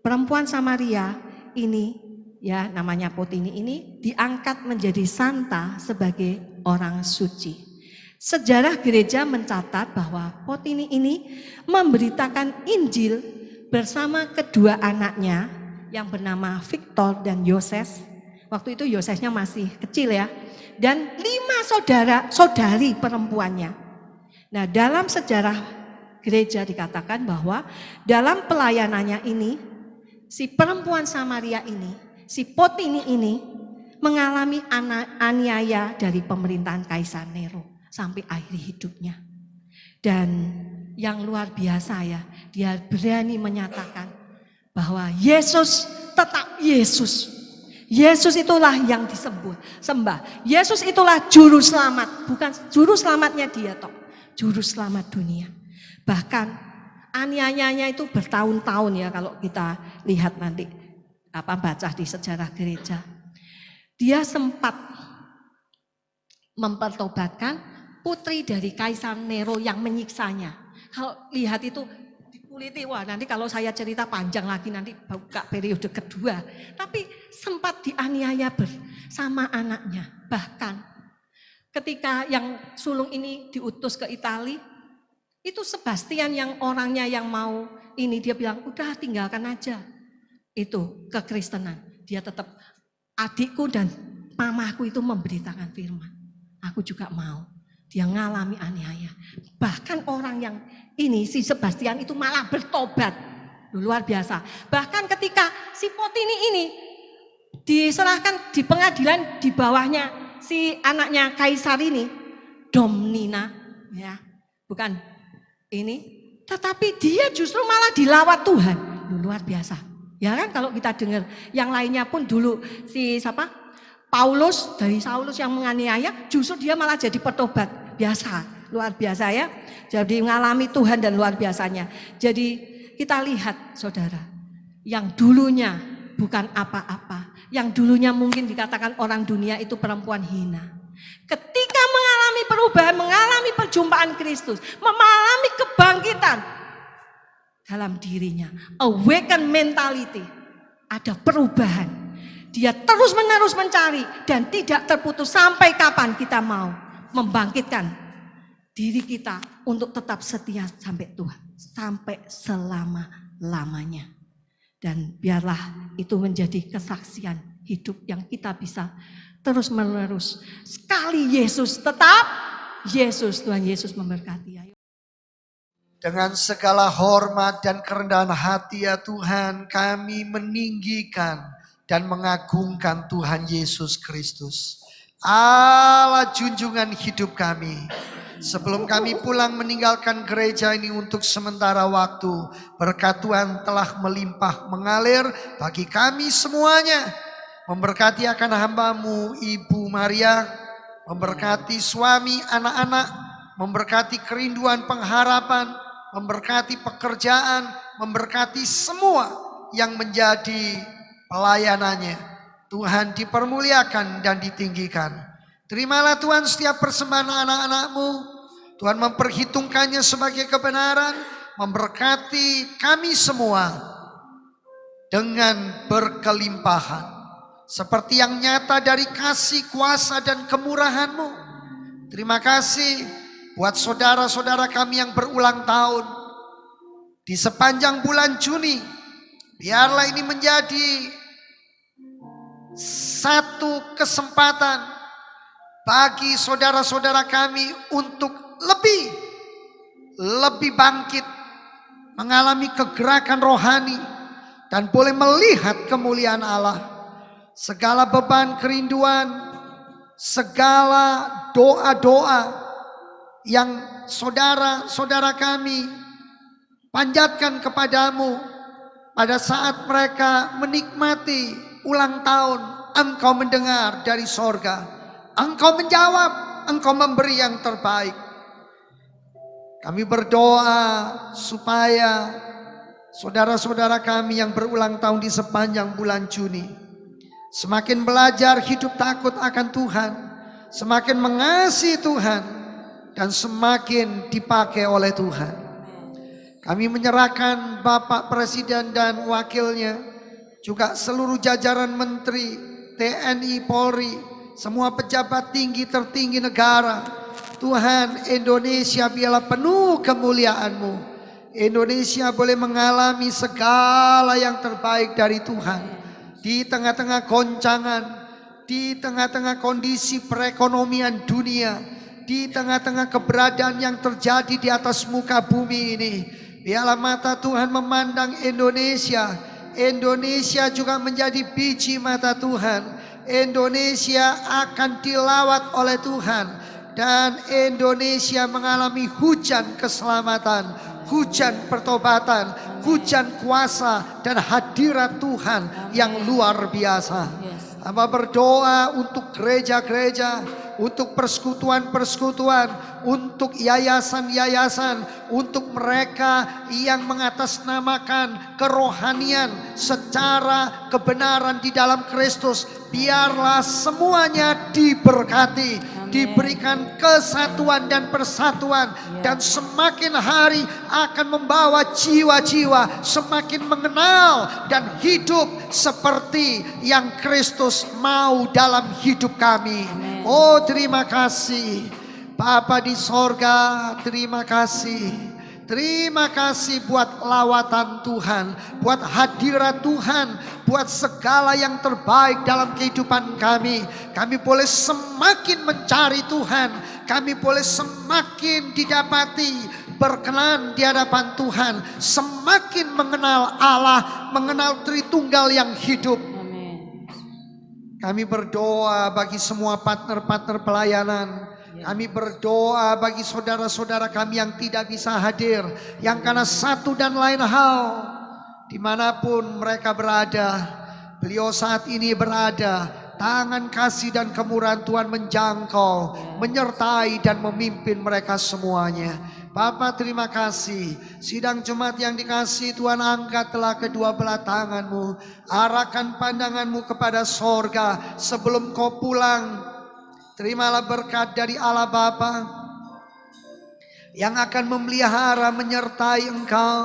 perempuan Samaria ini ya namanya Potini ini diangkat menjadi santa sebagai orang suci. Sejarah gereja mencatat bahwa Potini ini memberitakan Injil bersama kedua anaknya yang bernama Victor dan Yoses. Waktu itu Yosesnya masih kecil ya. Dan 5 saudari perempuannya. Nah, dalam sejarah gereja dikatakan bahwa dalam pelayanannya ini, si perempuan Samaria ini, si Potini ini mengalami aniaya dari pemerintahan Kaisar Nero sampai akhir hidupnya. Dan yang luar biasa ya, dia berani menyatakan bahwa Yesus tetap Yesus. Yesus itulah yang disembah. Yesus itulah juru selamat, bukan juru selamatnya dia toh. Juru selamat dunia. Bahkan aniayanya itu bertahun-tahun ya kalau kita lihat nanti baca di sejarah gereja. dia sempat mempertobatkan putri dari Kaisar Nero yang menyiksanya. Kalau lihat itu dikuliti, wah nanti kalau saya cerita panjang lagi nanti buka periode kedua. Tapi sempat dianiaya bersama anaknya. Bahkan ketika yang sulung ini diutus ke Italia, itu Sebastian yang orangnya yang mau ini, dia bilang udah tinggalkan aja itu kekristenan. Dia tetap, adikku dan mamaku itu memberitakan firman. Aku juga mau. Dia ngalami aniaya. Bahkan orang yang ini, si Sebastian itu malah bertobat. Luar biasa. Bahkan ketika si Potini ini diserahkan di pengadilan, di bawahnya si anaknya Kaisar ini, Domnina, ya, bukan ini, tetapi dia justru malah dilawat Tuhan. Luar biasa. Ya kan, kalau kita dengar yang lainnya pun dulu si siapa? Paulus dari Saulus yang menganiaya, justru dia malah jadi bertobat. Biasa, luar biasa ya. Jadi mengalami Tuhan dan luar biasanya. Jadi kita lihat saudara, yang dulunya bukan apa-apa, yang dulunya mungkin dikatakan orang dunia itu perempuan hina. Ketika mengalami perubahan, mengalami perjumpaan Kristus, mengalami kebangkitan dalam dirinya, awaken mentality, ada perubahan. Dia terus menerus mencari dan tidak terputus sampai kapan kita mau membangkitkan diri kita untuk tetap setia sampai Tuhan, sampai selama-lamanya. Dan biarlah itu menjadi kesaksian hidup yang kita bisa terus menerus. Sekali Yesus tetap Yesus, Tuhan Yesus memberkati. Dengan segala hormat dan kerendahan hati ya Tuhan, kami meninggikan dan mengagungkan Tuhan Yesus Kristus, Allah junjungan hidup kami. Sebelum kami pulang meninggalkan gereja ini untuk sementara waktu, berkat Tuhan telah melimpah mengalir bagi kami semuanya. Memberkati akan hamba-Mu Ibu Maria, memberkati suami, anak-anak, memberkati kerinduan pengharapan, memberkati pekerjaan, memberkati semua yang menjadi pelayanannya. Tuhan dipermuliakan dan ditinggikan. Terimalah Tuhan setiap persembahan anak-anak-Mu. Tuhan memperhitungkannya sebagai kebenaran, memberkati kami semua dengan berkelimpahan. Seperti yang nyata dari kasih, kuasa dan kemurahan-Mu. Terima kasih buat saudara-saudara kami yang berulang tahun. Di sepanjang bulan Juni, biarlah ini menjadi satu kesempatan bagi saudara-saudara kami untuk lebih bangkit, mengalami kegerakan rohani dan boleh melihat kemuliaan Allah. Segala beban kerinduan, segala doa-doa yang saudara-saudara kami panjatkan kepadamu pada saat mereka menikmati ulang tahun, Engkau mendengar dari sorga, Engkau menjawab, Engkau memberi yang terbaik. Kami berdoa supaya saudara-saudara kami yang berulang tahun di sepanjang bulan Juni semakin belajar hidup takut akan Tuhan, semakin mengasihi Tuhan, dan semakin dipakai oleh Tuhan. Kami menyerahkan Bapak Presiden dan wakilnya, juga seluruh jajaran menteri, TNI, Polri, semua pejabat tinggi tertinggi negara. Tuhan, Indonesia biarlah penuh kemuliaan-Mu. Indonesia boleh mengalami segala yang terbaik dari Tuhan. Di tengah-tengah goncangan, di tengah-tengah kondisi perekonomian dunia, di tengah-tengah keberadaan yang terjadi di atas muka bumi ini, biarlah mata Tuhan memandang Indonesia. Indonesia juga menjadi biji mata Tuhan. Indonesia akan dilawat oleh Tuhan, dan Indonesia mengalami hujan keselamatan, hujan pertobatan, hujan kuasa dan hadirat Tuhan yang luar biasa. Hamba berdoa untuk gereja-gereja, untuk persekutuan-persekutuan, untuk yayasan-yayasan, untuk mereka yang mengatasnamakan kerohanian secara kebenaran di dalam Kristus. Biarlah semuanya diberkati, diberikan kesatuan dan persatuan, dan semakin hari akan membawa jiwa-jiwa semakin mengenal dan hidup seperti yang Kristus mau dalam hidup kami. Oh, terima kasih Bapa di sorga, terima kasih. Terima kasih buat lawatan Tuhan, buat hadirat Tuhan, buat segala yang terbaik dalam kehidupan kami. Kami boleh semakin mencari Tuhan, kami boleh semakin didapati berkenan di hadapan Tuhan, semakin mengenal Allah, mengenal Tritunggal yang hidup. Kami berdoa bagi semua partner-partner pelayanan. Kami berdoa bagi saudara-saudara kami yang tidak bisa hadir, yang karena satu dan lain hal, dimanapun mereka berada, beliau saat ini berada, tangan kasih dan kemurahan Tuhan menjangkau, menyertai dan memimpin mereka semuanya. Bapa, terima kasih. Sidang jemaat yang dikasihi Tuhan, angkatlah kedua belah tanganmu, arahkan pandanganmu kepada sorga sebelum kau pulang. Terimalah berkat dari Allah Bapa yang akan memelihara, menyertai engkau.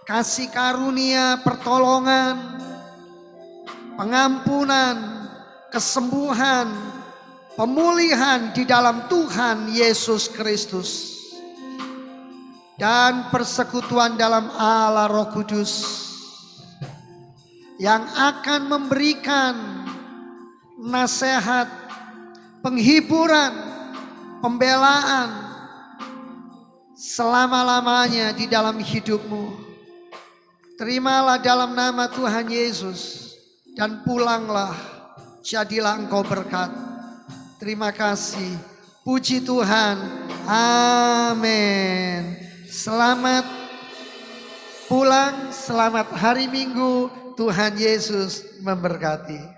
Kasih karunia, pertolongan, pengampunan, kesembuhan, pemulihan di dalam Tuhan Yesus Kristus. Dan persekutuan dalam Allah Roh Kudus yang akan memberikan nasihat, penghiburan, pembelaan selama-lamanya di dalam hidupmu. Terimalah dalam nama Tuhan Yesus dan pulanglah, jadilah engkau berkat. Terima kasih, puji Tuhan, amin. Selamat pulang, selamat hari Minggu, Tuhan Yesus memberkati.